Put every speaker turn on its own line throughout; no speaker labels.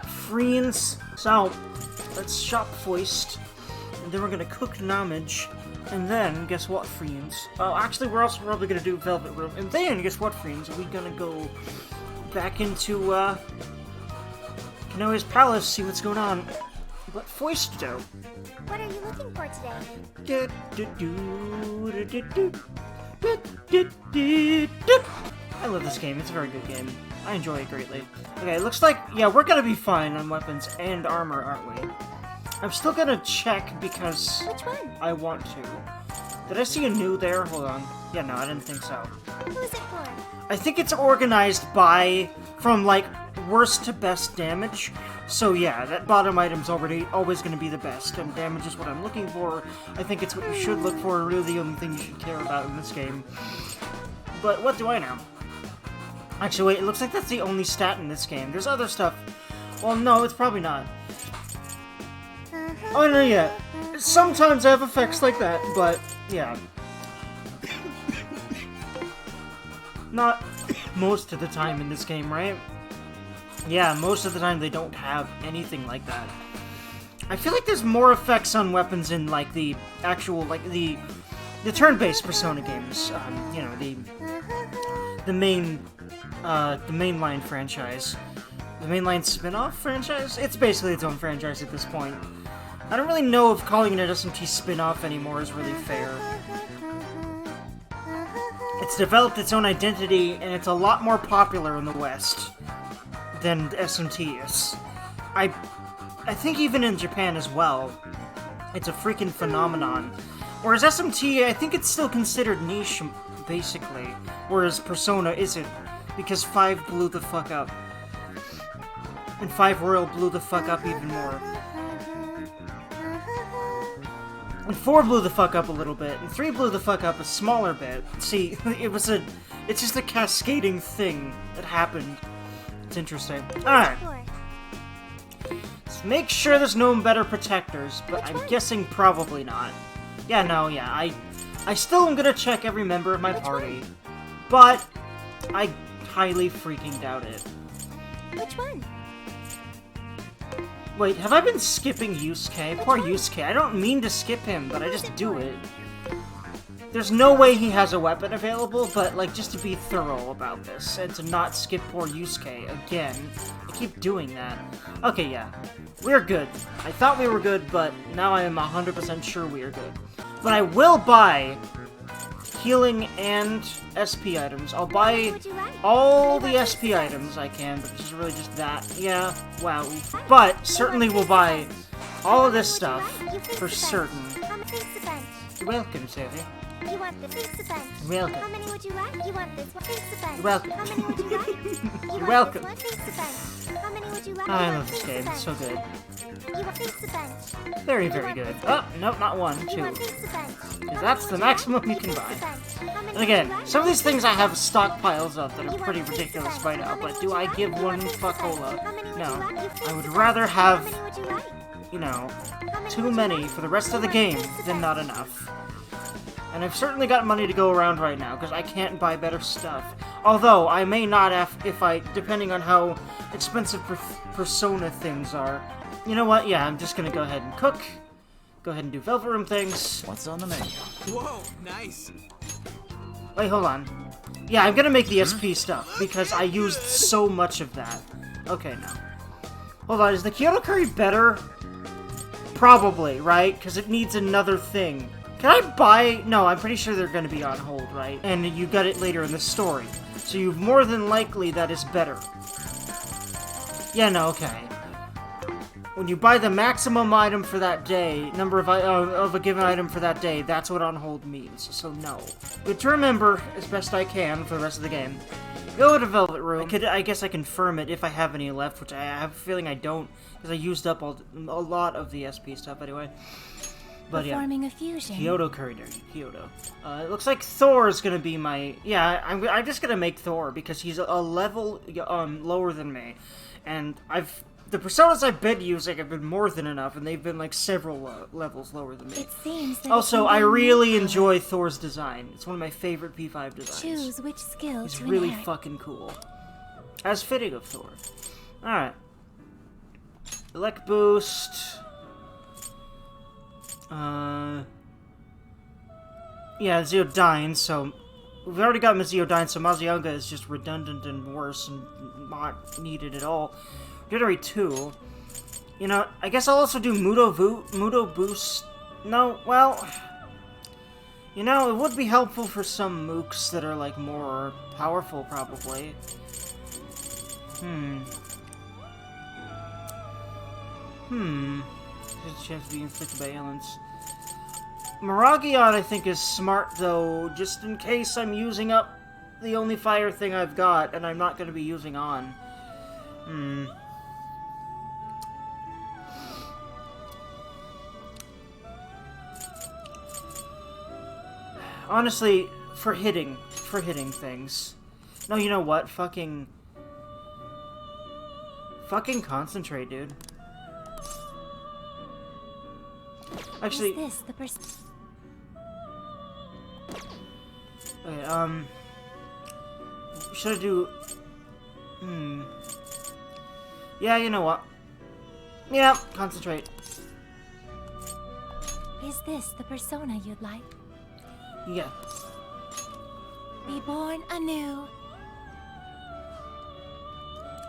Friends. So, let's shop first, and then we're gonna cook Namage, and then, guess what, friends? Oh, actually, we're also probably gonna do Velvet Room, and then, guess what, friends? We're gonna go back into, Kanoe's Palace, see what's going on. But first, though...
What are you looking for today?
I love this game, it's a very good game. I enjoy it greatly. Okay, it looks like, yeah, we're gonna be fine on weapons and armor, aren't we? I'm still gonna check because
Which one?
I want to. Did I see a new there? Hold on. Yeah, no, I didn't think so.
Who's it for?
I think it's organized from like worst to best damage. So yeah, that bottom item's always going to be the best, and damage is what I'm looking for. I think it's what you should look for, really the only thing you should care about in this game. But what do I know? Actually, wait, it looks like that's the only stat in this game. There's other stuff. Well, no, it's probably not. Oh, no, yeah. Sometimes I have effects like that, but yeah. Not most of the time in this game, right? Yeah, most of the time they don't have anything like that. I feel like there's more effects on weapons in, like, the actual, like, the turn-based Persona games. You know, the mainline franchise. The mainline spin-off franchise? It's basically its own franchise at this point. I don't really know if calling it an SMT spin-off anymore is really fair. It's developed its own identity, and it's a lot more popular in the West than SMT is. I think even in Japan as well, it's a freaking phenomenon. Whereas SMT, I think it's still considered niche, basically. Whereas Persona isn't, because 5 blew the fuck up. And 5 Royal blew the fuck up even more. And 4 blew the fuck up a little bit, and 3 blew the fuck up a smaller bit. See, it's just a cascading thing that happened. It's interesting. Alright. Let's make sure there's no better protectors, but I'm guessing probably not. Yeah, no, yeah, I still am gonna check every member of my party, but I highly freaking doubt it.
Which one?
Wait, have I been skipping Yusuke? Poor Yusuke. I don't mean to skip him, but I just do it. There's no way he has a weapon available, but, like, just to be thorough about this, and to not skip poor Yusuke again. I keep doing that. Okay, yeah. We're good. I thought we were good, but now I am 100% sure we are good. But I will buy healing and SP items. I'll buy all the SP items I can, but it's really just that. Yeah, wow. But certainly will buy all of this stuff for certain. You're welcome, Sophie.
You want the pizza bench?
You're welcome.
How many would you like? You want this one pizza bench?
You're welcome.
How many would you like?
You're welcome.
This one pizza bench. How many would you like?
I love this game. It's so good.
You want pizza bench?
Very, very good. Oh, nope, not one,
You
two.
want pizza bench?
Because that's the maximum you can buy. And again, some of these things I have stockpiles of that are pretty ridiculous by now, but do I give one fuckola? No. I would rather have, you know, too many for the rest of the game than not enough. And I've certainly got money to go around right now, because I can't buy better stuff. Although, I may not if I, depending on how expensive Persona things are. You know what? Yeah, I'm just gonna go ahead and cook. Go ahead and do Velvet Room things.
What's on the menu?
Whoa, nice.
Wait, hold on. Yeah, I'm gonna make the SP stuff, because I used so much of that. Okay, now. Hold on, is the Kyoto curry better? Probably, right? Because it needs another thing. Can I buy... No, I'm pretty sure they're going to be on hold, right? And you got it later in the story. So you've more than likely that is better. Yeah, no, okay. When you buy the maximum item for that day, number of a given item for that day, that's what on hold means. So no. Good to remember, as best I can, for the rest of the game. Go to Velvet Room. I guess I confirm it if I have any left, which I have a feeling I don't, because I used up a lot of the SP stuff anyway. But yeah,
Performing a fusion.
Kyoto curry, Dergy. Kyoto. It looks like Thor is gonna be my... Yeah, I'm just gonna make Thor, because he's a level lower than me. And the personas I've been using have been more than enough, and they've been like several levels lower than me.
It seems that
Also, I really enjoy Thor's design. It's one of my favorite P5 designs.
Choose which skill
He's
to
really
inherit.
fucking cool. As fitting of Thor. Alright. Elect boost. Yeah, Zeodyne, so... We've already got Zeodyne, so Mazionga is just redundant and worse and not needed at all. Regenerate 2. You know, I guess I'll also do Mudo Boost. No, well... You know, it would be helpful for some mooks that are, like, more powerful, probably. There's a chance to be inflicted by ailments. Miragion, I think, is smart, though, just in case I'm using up the only fire thing I've got, and I'm not going to be using on. Honestly, for hitting things. No, you know what? Fucking concentrate, dude. Actually,
Is this the person?
okay, should I do... Yeah, you know what? Yeah, concentrate.
Is this the persona you'd like?
Yeah.
Be born anew.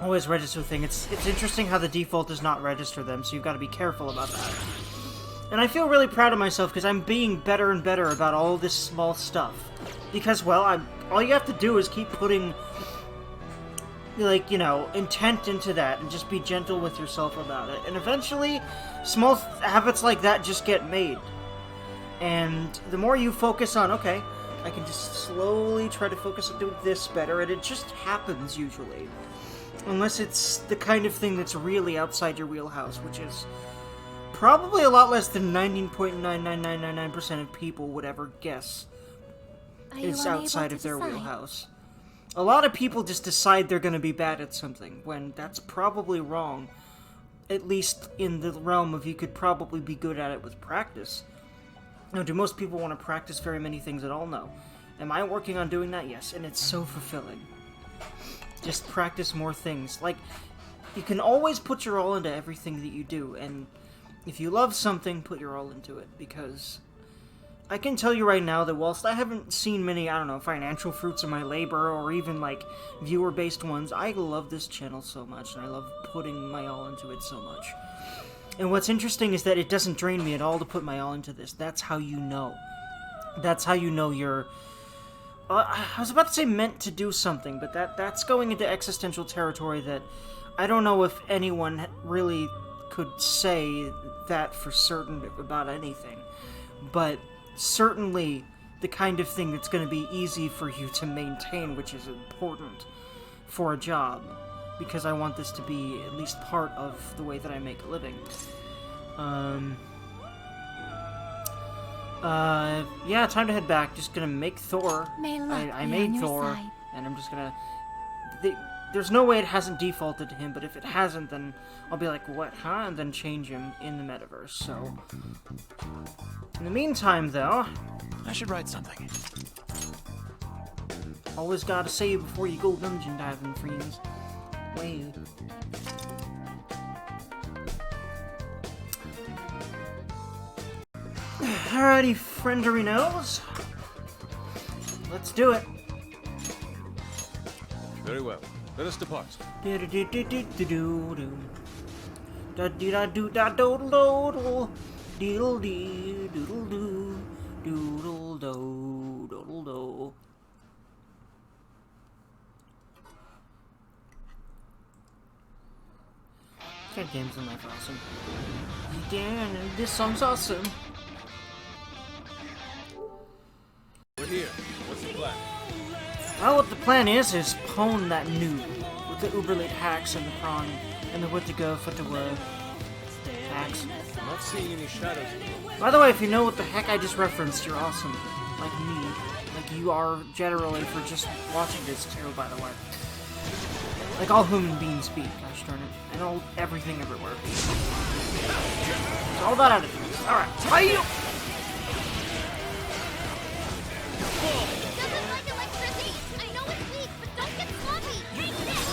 Always register thing. It's interesting how the default does not register them, so you've got to be careful about that. And I feel really proud of myself because I'm being better and better about all this small stuff. Because, well, all you have to do is keep putting, like, you know, intent into that and just be gentle with yourself about it. And eventually, small habits like that just get made. And the more you focus on, okay, I can just slowly try to focus on doing this better, and it just happens usually. Unless it's the kind of thing that's really outside your wheelhouse, which is probably a lot less than 99.99999% of people would ever guess is outside of their wheelhouse. A lot of people just decide they're going to be bad at something, when that's probably wrong. At least in the realm of you could probably be good at it with practice. Now, do most people want to practice very many things at all? No. Am I working on doing that? Yes, and it's so fulfilling. Just practice more things. Like, you can always put your all into everything that you do, and if you love something, put your all into it, because I can tell you right now that whilst I haven't seen many, I don't know, financial fruits of my labor, or even, like, viewer-based ones, I love this channel so much, and I love putting my all into it so much. And what's interesting is that it doesn't drain me at all to put my all into this. That's how you know. That's how you know you're... I was about to say meant to do something, but that's going into existential territory that I don't know if anyone really could say that for certain about anything. But certainly the kind of thing that's going to be easy for you to maintain, which is important for a job. Because I want this to be at least part of the way that I make a living. Yeah, time to head back. Just gonna make Thor. I made Thor, and I'm just gonna... There's no way it hasn't defaulted to him, but if it hasn't, then I'll be like, what, huh? And then change him in the metaverse, so... In the meantime, though...
I should write something.
Always gotta save before you go dungeon diving, friends. Wait. Alrighty, frienderinos. Let's do it.
Very well. Let us depart.
God, games in life are awesome. Damn, this song's awesome.
We're here. What's the plan?
Well, what the plan is pwn that noob with the uber late hacks and the prawn and the what to go for the hacks.
I'm not seeing any shadows.
By the way, if you know what the heck I just referenced, you're awesome. Like me. Like you are generally for just watching this too, by the way. Like all human beings speak, gosh darn it. And all everything everywhere. It's all about attitudes. Alright, bye you!
Doesn't like electricity. I know it's weak, but don't get sloppy. Take this.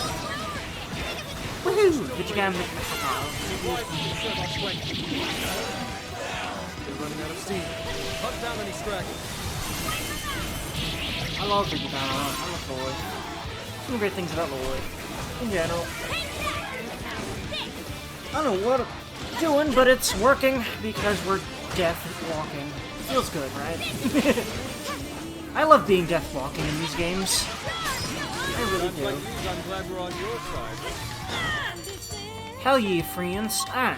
Woohoo! But you gotta make me
They're running out of steam. Hunt down any stragglers.
I love Big Power. I love Lloyd. Some great things about Lloyd. In general. I don't know what I'm doing, but it's working because we're death walking. Feels good, right? I love being death walking in these games. I really do.
I'm glad we're on your side.
Hell ye, friends. Ah.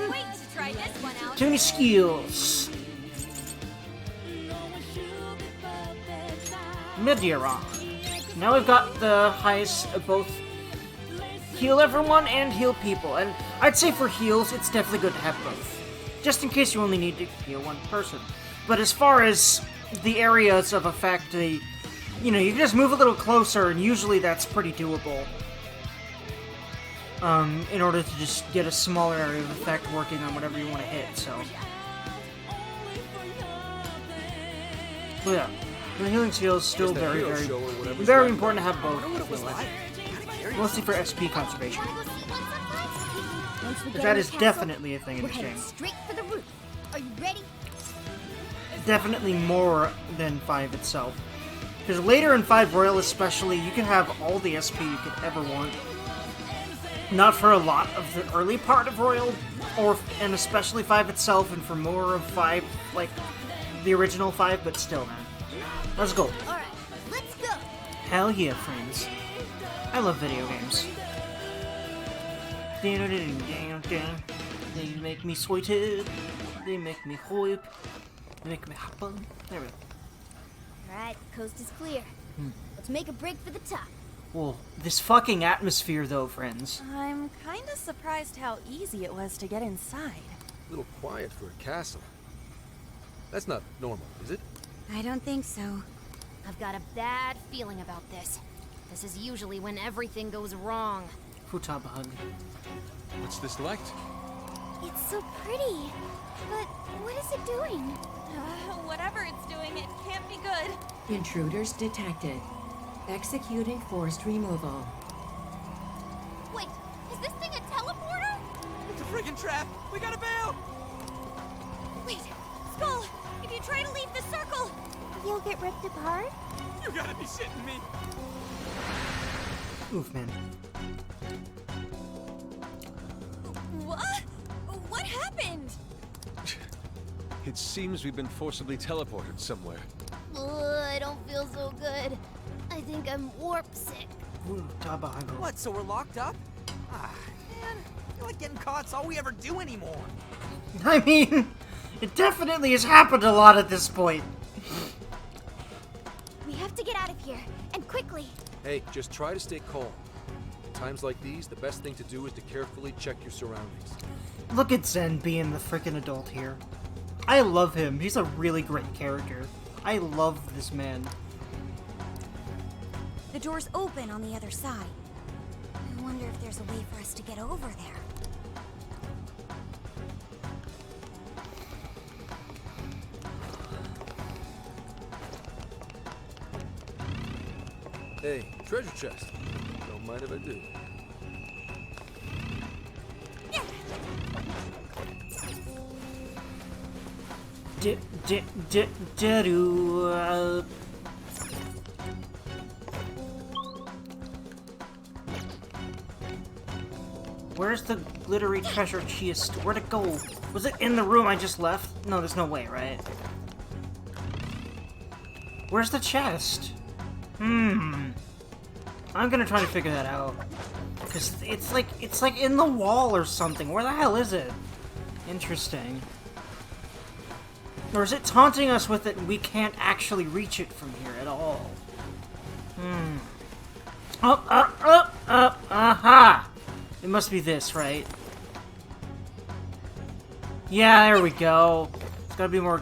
Wait to try this one out.
Too many skills. Mid-year-on. Now we've got the highest of both heal everyone and heal people. And I'd say for heals, it's definitely good to have both. Just in case you only need to heal one person. But as far as the areas of effect, you know, you can just move a little closer, and usually that's pretty doable. In order to just get a smaller area of effect working on whatever you want to hit, so. But yeah, the healing skill is still very important to have both. Mostly for SP conservation. But that is definitely a thing in this game.
Straight for the roof. Are you ready?
Definitely more than 5 itself. Because later in 5 Royal especially, you can have all the SP you could ever want. Not for a lot of the early part of Royal, and especially 5 itself, and for more of 5, like the original 5, but still, man. Let's go.
Alright, let's go.
Hell yeah, friends. I love video games. They make me sweated. They make me hoip. They make me happen. There we go.
Alright, the coast is clear. Let's make a break for the top.
Whoa, this fucking atmosphere though, friends.
I'm kinda surprised how easy it was to get inside.
A little quiet for a castle. That's not normal, is it?
I don't think so. I've got a bad feeling about this. This is usually when everything goes wrong.
Futaba hug.
What's this light?
It's so pretty. But what is it doing?
Whatever it's doing, it can't be good.
Intruders detected. Executing forced removal.
Wait, is this thing a teleporter?
It's a friggin' trap. We gotta bail.
Wait, Skull, if you try to leave the circle, you'll get ripped apart?
You gotta be shitting me.
Oof, man.
What? What happened?
It seems we've been forcibly teleported somewhere.
I don't feel so good. I think I'm warp sick.
Futaba hug.
What, so we're locked up? Ah, man. I feel like getting caught's all we ever do anymore.
I mean, it definitely has happened a lot at this point.
We have to get out of here, and quickly.
Hey, just try to stay calm. At times like these, the best thing to do is to carefully check your surroundings.
Look at Zen being the freaking adult here. I love him. He's a really great character. I love this man.
The door's open on the other side. I wonder if there's a way for us to get over there.
Hey, treasure chest. Don't mind if I do.
Where's the glittery treasure chest? Where'd it go? Was it in the room I just left? No, there's no way, right? Where's the chest? I'm gonna try to figure that out. Cause it's like in the wall or something. Where the hell is it? Interesting. Or is it taunting us with it and we can't actually reach it from here at all? Aha! It must be this, right? Yeah, there we go. It's gotta be more,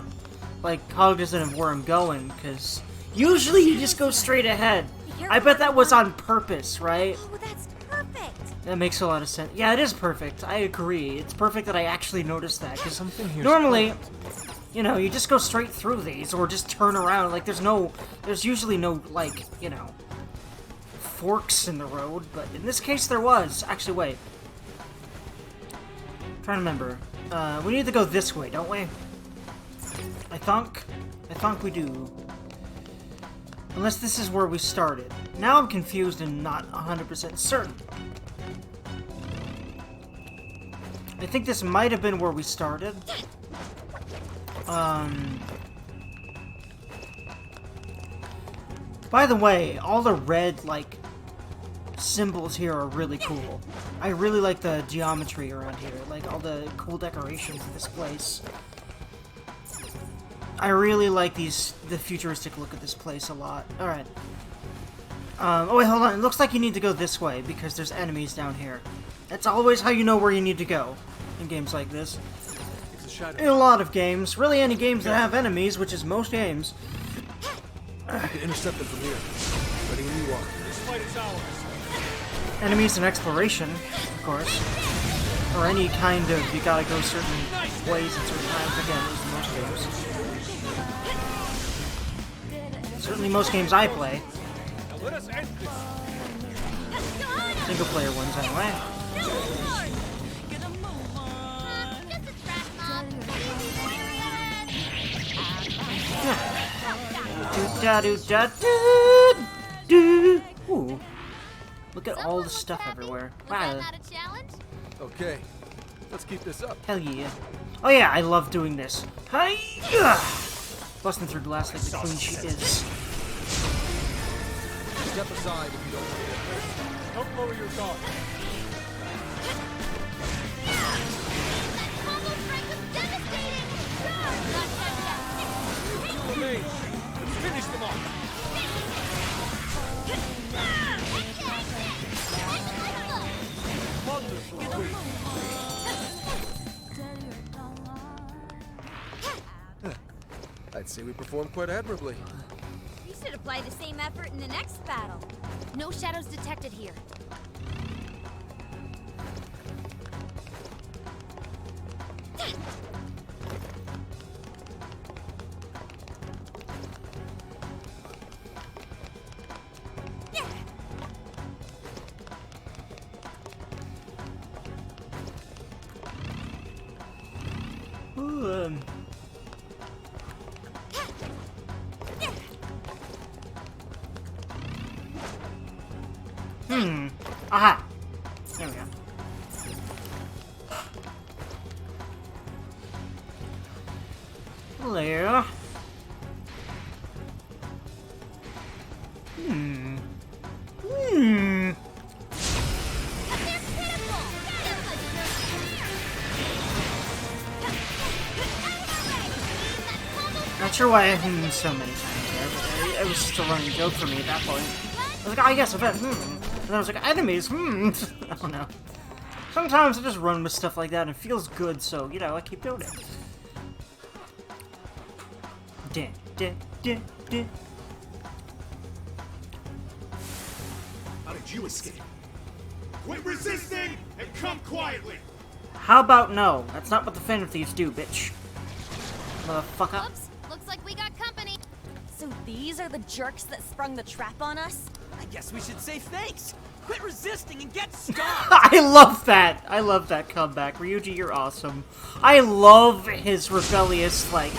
like, cognizant of where I'm going, because usually you just go straight ahead. I bet that was on purpose, right?
Oh, that's perfect.
That makes a lot of sense. Yeah, it is perfect. I agree. It's perfect that I actually noticed that, because
Something here.
normally, you know, you just go straight through these, or just turn around. Like, there's usually no, like, you know, forks in the road, but in this case there was. Actually, wait. I'm trying to remember. We need to go this way, don't we? I think we do. Unless this is where we started. Now I'm confused and not 100% certain. I think this might have been where we started. By the way, all the red, like, symbols here are really cool. I really like the geometry around here, like all the cool decorations of this place. I really like the futuristic look of this place a lot. Alright. Oh wait, hold on. It looks like you need to go this way, because there's enemies down here. That's always how you know where you need to go in games like this. In a lot of games. Really any games that have enemies, which is most games.
You can intercept them from here. Ready when you are.
This fight is ours.
Enemies and exploration, of course. Or any kind of, you gotta go certain ways at certain times. Again, as in most games. Certainly most games I play.
Now let us end this.
Single player ones, anyway. Ooh. Look at all the stuff everywhere. Wow.
Okay, let's keep this up.
Hell yeah. Oh yeah, I love doing this. Hi! Busting through glass like the queen she is.
Step aside if you don't want to get hurt.
Don't lower your guard. Two remain. Let's finish them off. Wonderful.
I'd say we performed quite admirably.
We should apply the same effort in the next battle. No shadows detected here.
Aha! There we go. Hello. Not sure why I so many times there, but it was just a running joke for me at that point. I was like, oh yes, I bet, And I was like, enemies, I don't know. Sometimes I just run with stuff like that and it feels good, so, you know, I keep doing it.
How did you escape? Quit resisting and come quietly.
How about no? That's not what the Phantom Thieves do, bitch. Motherfucker.
Oops, looks like we got company.
So these are the jerks that sprung the trap on us?
I guess we should say thanks. Quit resisting and get stopped.
I love that. I love that comeback. Ryuji, you're awesome. I love his rebellious, like...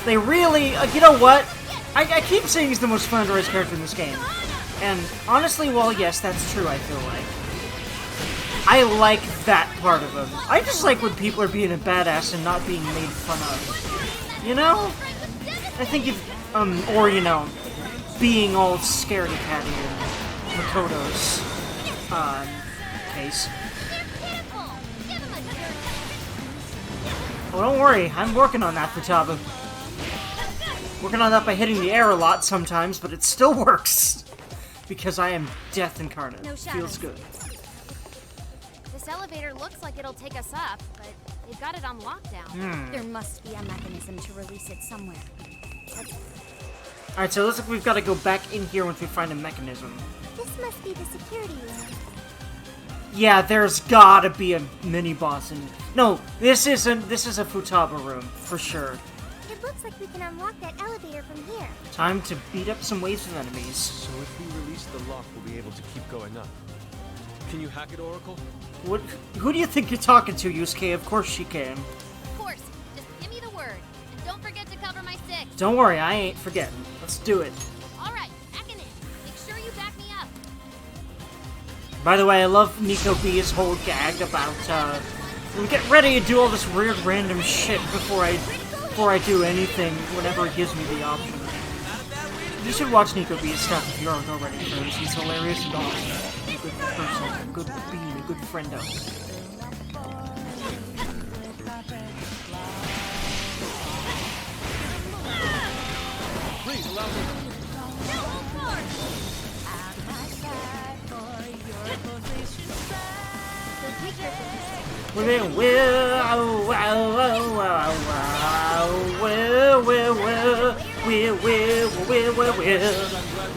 They really... you know what? I keep saying he's the most fun to raise character in this game. And honestly, well, yes, that's true, I feel like. I like that part of him. I just like when people are being a badass and not being made fun of. You know? I think if, or, you know, being all scaredy catty in Makoto's, case. Oh, don't worry, I'm working on that, Futaba. Working on that by hitting the air a lot sometimes, but it still works. Because I am death incarnate.
No
Feels good.
This elevator looks like it'll take us up, but they've got it on lockdown.
There must be a mechanism to release it somewhere.
Alright, so it looks like we've got to go back in here once we find a mechanism.
This must be the security room.
Yeah, there's gotta be a mini-boss in... No, this is a Futaba room, for sure.
You're
looks like we can unlock that elevator from here.
Time to beat up some waves of enemies.
So if we release the lock, we'll be able to keep going up. Can you hack it, Oracle?
What? Who do you think you're talking to, Yusuke? Of course she can.
Of course. Just give me the word. And don't forget to cover my 6.
Don't worry, I ain't forgetting. Let's do it.
Alright, hacking in. Make sure you back me up.
By the way, I love Nico B's whole gag about, get ready to do all this weird random shit before I do anything, whenever it gives me the option. You should watch Nico B's stuff if you aren't already, because he's hilarious and awesome. A good person, a good being, a good friendo.
Please allow me.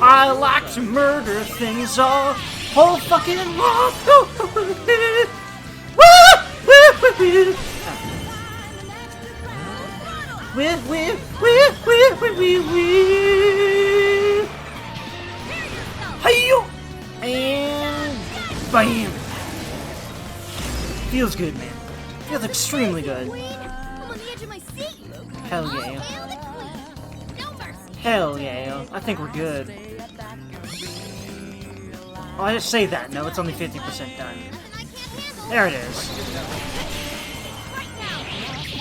I like to murder things all whole fucking long. And bam. Feels good, man. Feels extremely good.
I'm on the edge of my seat.
Hell yeah.
Hail the queen. No mercy.
Hell yeah. I think we're good. Oh, I just say that. No, it's only 50% done. There it is.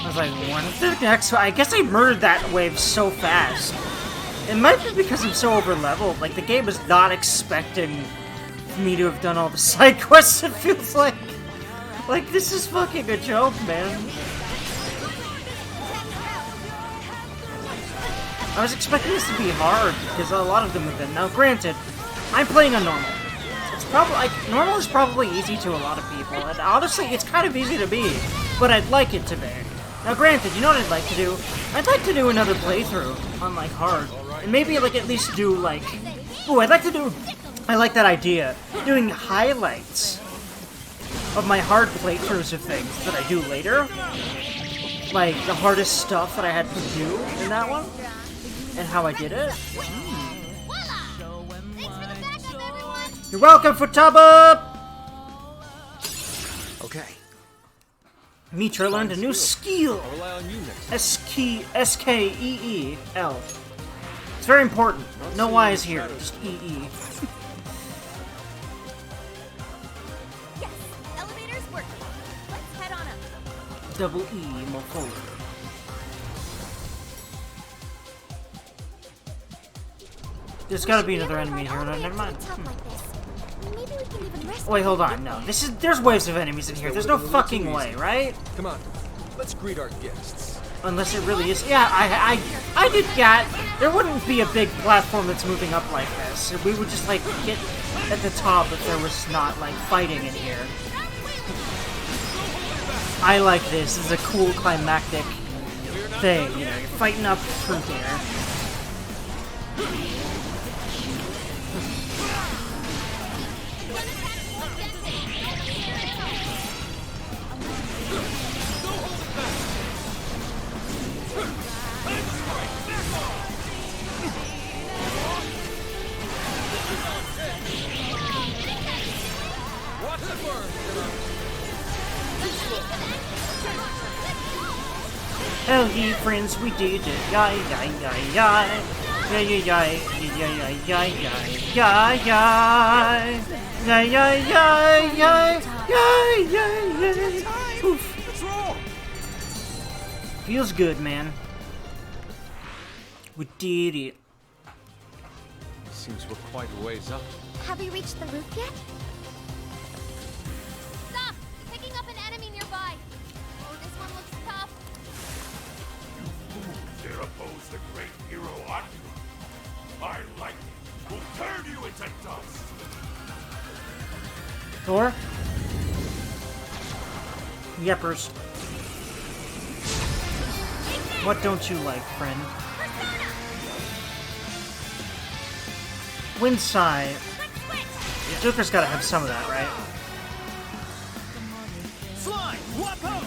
I was like, when's the next one? I guess I murdered that wave so fast. It might be because I'm so over-leveled. Like, the game is not expecting me to have done all the side quests, it feels like. Like, this is fucking a joke, man. I was expecting this to be hard, because a lot of them have been. Now, granted, I'm playing on normal. It's probably, like, normal is probably easy to a lot of people, and honestly, it's kind of easy to be, but I'd like it to be. Now, granted, you know what I'd like to do? I'd like to do another playthrough on, like, hard, and maybe, like, at least do, like... Ooh, I'd like to do... I like that idea. Doing highlights of my hard playthroughs of things that I do later. Like, the hardest stuff that I had to do in that one. And how I did it. You're welcome, Futaba!
Okay.
Mitra learned a new skill.
I'll rely on you next.
S-K-E-E-L. It's very important. No Y's here, just E-E.
Yes, elevator's working. Let's head on up.
Double E, more forward. There's gotta be another enemy here. No, never mind. Wait, hold on. No, there's waves of enemies in here. There's no fucking way, right?
Come on, let's greet our guests.
Unless it really is. Yeah, I did get. There wouldn't be a big platform that's moving up like this. We would just like get at the top if there was not like fighting in here. I like this. This is a cool climactic thing. You know, you're fighting up through here. Hell ye friends, we did it. Yay, yay, yay, yay. Yay, yay, yay, yay, yay, yay, yay, yay. Yay, yay, yay, yay, yay, yay, yay. Oof. Feels good, man. We did it.
Seems we're quite a ways up.
Have we reached the roof yet?
Stop! Picking up an enemy nearby. Oh, this one looks tough.
Dare oppose the great hero Akira. I like it. We'll turn you into dust.
Thor? Yeppers. What don't you like, friend? Windside. Joker's gotta have some of that, right?
Slime, Wapo,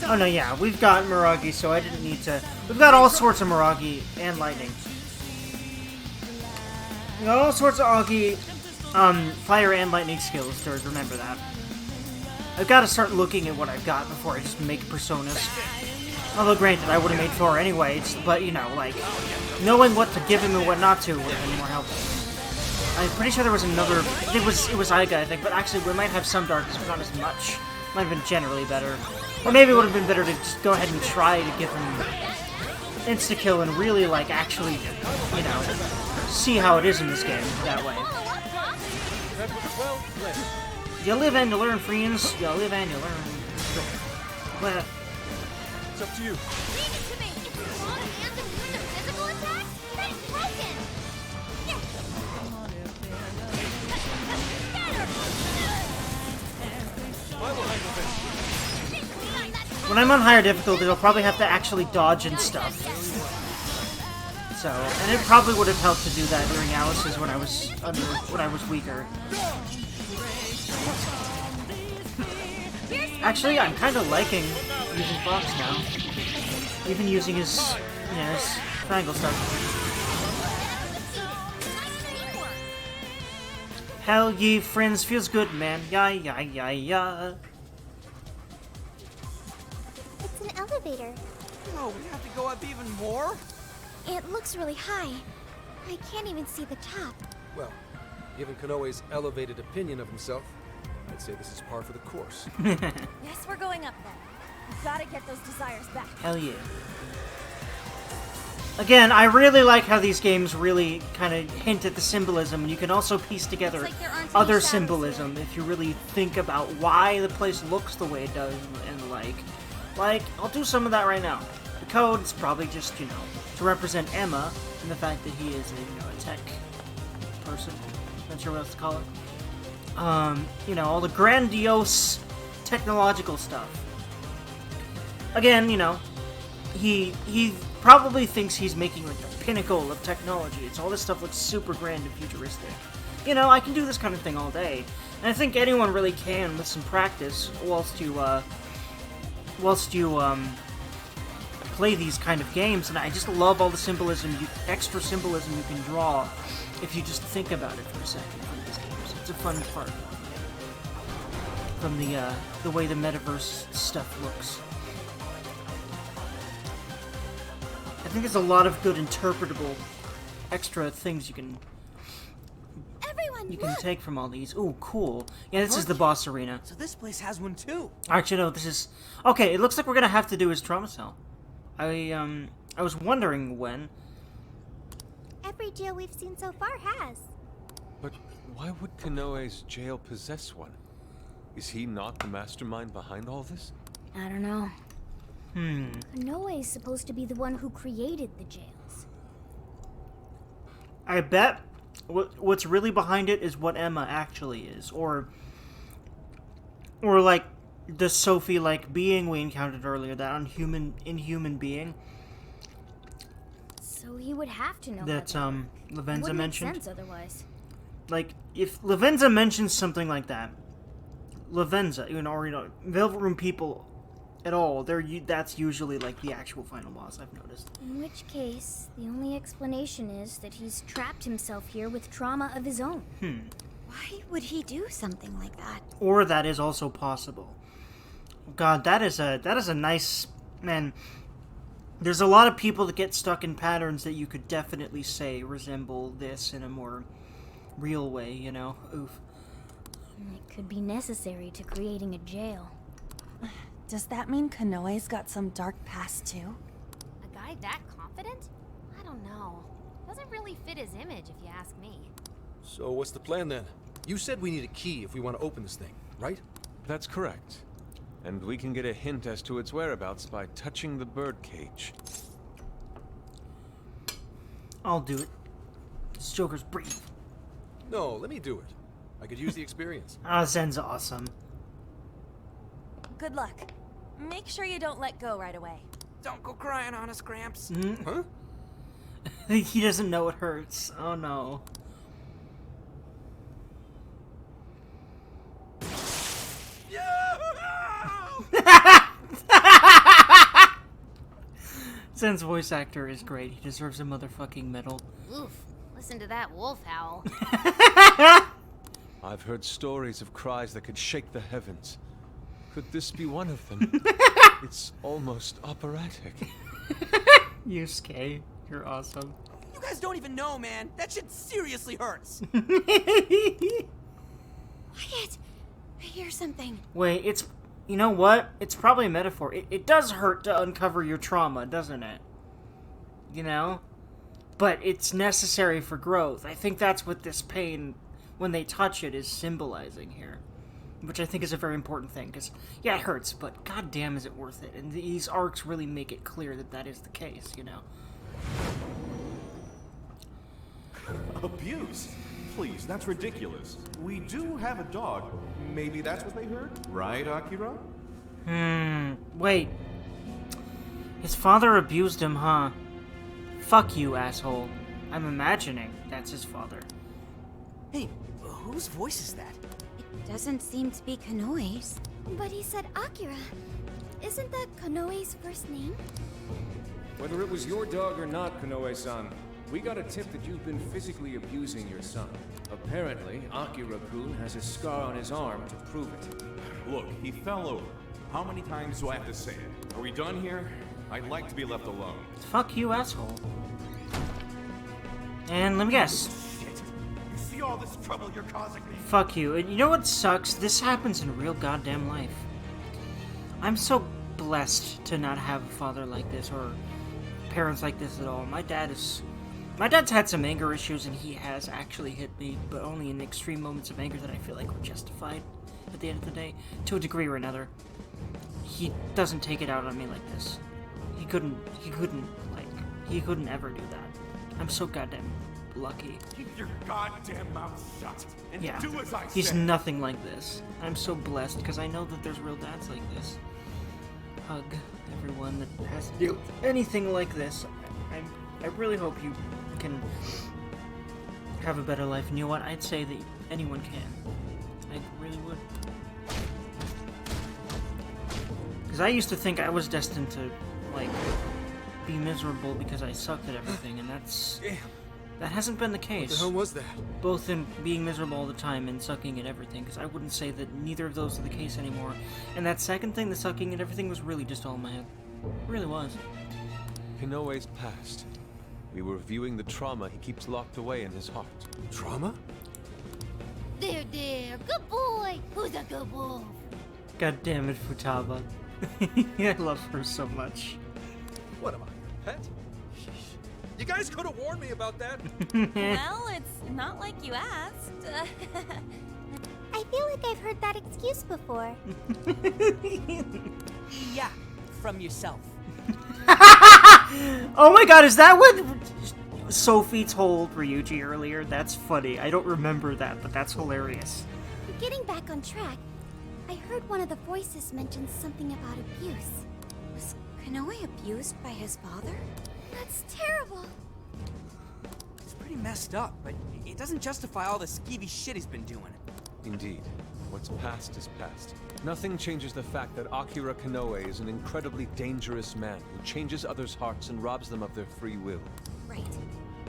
Oh no, yeah, we've got Miragi, so I didn't need to. We've got all sorts of Miragi and lightning. We got all sorts of Augie, fire and lightning skills, Derg, remember that. I've got to start looking at what I've got before I just make personas. Although, granted, I would have made 4 anyways, but, you know, like, knowing what to give him and what not to would have been more helpful. I'm pretty sure there was another... It was Aiga, I think, but actually we might have some darkness, but not as much. Might have been generally better. Or maybe it would have been better to just go ahead and try to give him insta-kill and really, like, actually, you know, see how it is in this game that way. You live and you learn, friends. You live and you learn. Well,
It's up to you.
Leave it to me! If you want a hand to use a physical attack, then it's broken!
when I'm on higher difficulty, I'll probably have to actually dodge and stuff. So, and it probably would have helped to do that during Alice's when I was weaker. Actually, I'm kind of liking using Fox now. Even using his, you know, his triangle stuff. Hell ye, friends, feels good, man. Yeah.
It's an elevator.
Oh, we have to go up even more?
It looks really high. I can't even see the top.
Well, given Konoe's elevated opinion of himself, I'd say this is par for the course.
Yes, we're going up then. We've got to get those desires back.
Hell yeah. Again, I really like how these games really kind of hint at the symbolism, and you can also piece together
Looks like there aren't any
other
shadows
symbolism if you really think about why the place looks the way it does, and like, I'll do some of that right now. The code's probably just, you know, to represent Emma, and the fact that he is a, you know, a tech person. Not sure what else to call it. You know, all the grandiose technological stuff. Again, you know, he probably thinks he's making like the pinnacle of technology. It's all this stuff looks super grand and futuristic. You know, I can do this kind of thing all day, and I think anyone really can with some practice. Whilst you play these kind of games, and I just love all the symbolism, extra symbolism you can draw if you just think about it for a second from these games. It's a fun part from the way the metaverse stuff looks. I think there's a lot of good interpretable extra things you can take from all these. Ooh, cool. Yeah, this is the boss arena.
So this place has one too.
Actually, no, this is... Okay, it looks like we're gonna have to do his trauma cell. I was wondering when.
Every jail we've seen so far has.
But why would Konoe's jail possess one? Is he not the mastermind behind all this?
I don't know.
Konoe is supposed to be the one who created the jails.
I bet what's really behind it is what Emma actually is, or like the Sophie-like being we encountered earlier, that inhuman being.
So he would have to know
that
Lavenza
Lavenza mentioned.
Make sense otherwise.
Like if Lavenza mentions something like that, Lavenza, Velvet Room people at all, that's usually like the actual final boss, I've noticed.
In which case, the only explanation is that he's trapped himself here with trauma of his own.
Why would he do something like that?
Or that is also possible. God, that is a nice, man. There's a lot of people that get stuck in patterns that you could definitely say resemble this in a more real way, you know? Oof.
It could be necessary to creating a jail.
Does that mean Konoe's got some dark past too?
A guy that confident? I don't know. Doesn't really fit his image if you ask me.
So what's the plan then? You said we need a key if we want to open this thing, right?
That's correct. And we can get a hint as to its whereabouts by touching the birdcage.
I'll do it. This Joker's brave.
No, let me do it. I could use the experience.
Zen's awesome.
Good luck. Make sure you don't let go right away.
Don't go crying on us, Gramps.
Huh?
He doesn't know it hurts. Oh no. Zen's voice actor is great. He deserves a motherfucking medal.
Oof. Listen to that wolf howl.
I've heard stories of cries that could shake the heavens. Could this be one of them? It's almost operatic.
Yusuke, you're awesome.
You guys don't even know, man. That shit seriously hurts.
Quiet! I hear something.
Wait, it's... You know what? It's probably a metaphor. It does hurt to uncover your trauma, doesn't it? You know? But it's necessary for growth. I think that's what this pain, when they touch it, is symbolizing here. Which I think is a very important thing, because, yeah, it hurts, but goddamn is it worth it. And these arcs really make it clear that that is the case, you know?
Abuse? Please, that's ridiculous. We do have a dog. Maybe that's what they heard? Right, Akira?
Wait. His father abused him, huh? Fuck you, asshole. I'm imagining that's his father.
Hey, whose voice is that?
It doesn't seem to be Kanoe's.
But he said Akira. Isn't that Konoe's first name?
Whether it was your dog or not, Konoe-san, we got a tip that you've been physically abusing your son. Apparently, Akira-kun has a scar on his arm to prove it.
Look, he fell over. How many times do I have to say it? Are we done here? I'd like to be left alone.
Fuck you, asshole. And let me guess.
Shit. You see all this trouble you're causing me?
Fuck you. And you know what sucks? This happens in real goddamn life. I'm so blessed to not have a father like this, or parents like this at all. My dad's had some anger issues, and he has actually hit me, but only in extreme moments of anger that I feel like were justified at the end of the day, to a degree or another. He doesn't take it out on me like this. He couldn't ever do that. I'm so goddamn lucky.
Keep your goddamn mouth shut and
Yeah,
do as I
he's
say.
nothing like this. I'm so blessed, because I know that there's real dads like this. Hug everyone that has to do anything like this. I really hope you can have a better life. And you know what? I'd say that anyone can. I really would. Because I used to think I was destined to, like, be miserable because I sucked at everything, and that hasn't been the case.
What the hell was that?
Both in being miserable all the time and sucking at everything, because I wouldn't say that neither of those are the case anymore. And that second thing, the sucking at everything, was really just all in my head. It really was.
Kanoe's past. We were viewing the trauma he keeps locked away in his heart.
Trauma?
There, good boy. Who's a good wolf?
God damn it, Futaba. I love her so much.
What am I, your pet? You guys could have warned me about that.
Well, it's not like you asked.
I feel like I've heard that excuse before.
Yeah, from yourself.
Oh my god, is that what Sophie told Ryuji earlier? That's funny. I don't remember that, but that's hilarious.
Getting back on track, I heard one of the voices mention something about abuse.
Was Kanoe abused by his father?
That's terrible.
It's pretty messed up, but it doesn't justify all the skeevy shit he's been doing.
Indeed. What's past is past. Nothing changes the fact that Akira Kanoe is an incredibly dangerous man who changes others' hearts and robs them of their free will.
Right.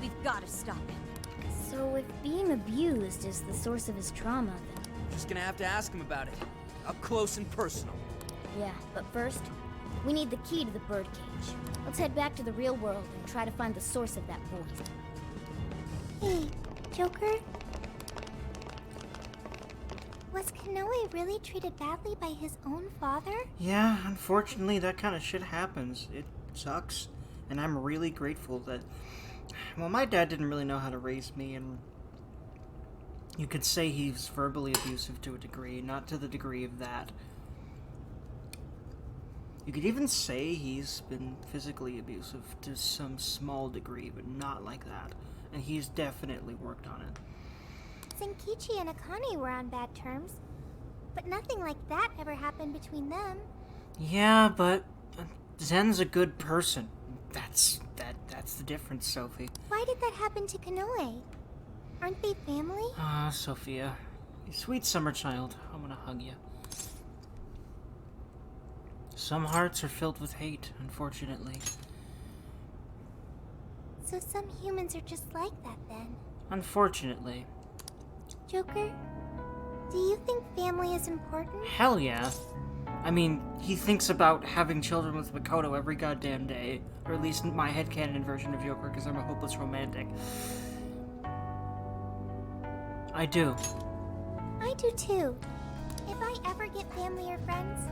We've got to stop him.
So if being abused is the source of his trauma, then...
Just gonna have to ask him about it. Up close and personal.
Yeah, but first, we need the key to the birdcage. Let's head back to the real world and try to find the source of that voice. Hey, Joker? Was Kanoe really treated badly by his own father?
Yeah, unfortunately, that kind of shit happens. It sucks. And I'm really grateful that... Well, my dad didn't really know how to raise me, and... You could say he's verbally abusive to a degree, not to the degree of that. You could even say he's been physically abusive to some small degree, but not like that. And he's definitely worked on it.
Senkichi and Akane were on bad terms, but nothing like that ever happened between them.
Yeah, but Zen's a good person. That's the difference, Sophie.
Why did that happen to Kanoe? Aren't they family?
Ah, Sophia. You sweet summer child. I want to hug you. Some hearts are filled with hate, unfortunately.
So some humans are just like that then.
Unfortunately.
Joker, do you think family is important?
Hell yeah. I mean, he thinks about having children with Makoto every goddamn day. Or at least my headcanon version of Joker, because I'm a hopeless romantic. I do.
I do too. If I ever get family or friends,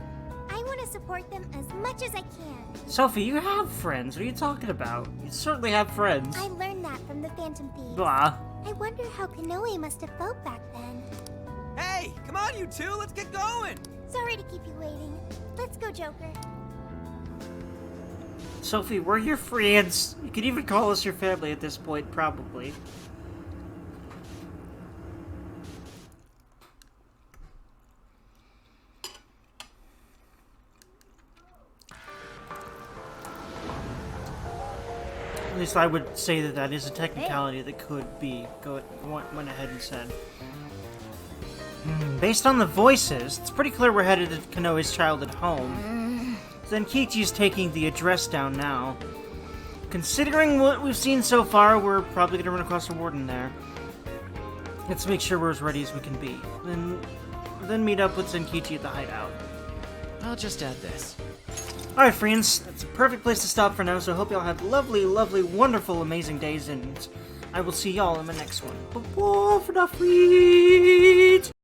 I want to support them as much as I can.
Sophie, you have friends. What are you talking about? You certainly have friends.
I learned that from the Phantom Thieves.
Blah.
I wonder how Kanoe must have felt back then.
Hey, come on, you two, let's get going!
Sorry to keep you waiting. Let's go, Joker.
Sophie, we're your friends. You could even call us your family at this point, probably. At least I would say that that is a technicality that could be. Went ahead and said. Based on the voices, it's pretty clear we're headed to Kanoe's childhood home. Zenkichi's taking the address down now. Considering what we've seen so far, we're probably gonna run across a warden there. Let's make sure we're as ready as we can be. Then meet up with Zenkichi at the hideout.
I'll just add this.
Alright, friends, that's a perfect place to stop for now, so I hope y'all have lovely, lovely, wonderful, amazing days, and I will see y'all in the next one. Bye-bye for now, friends!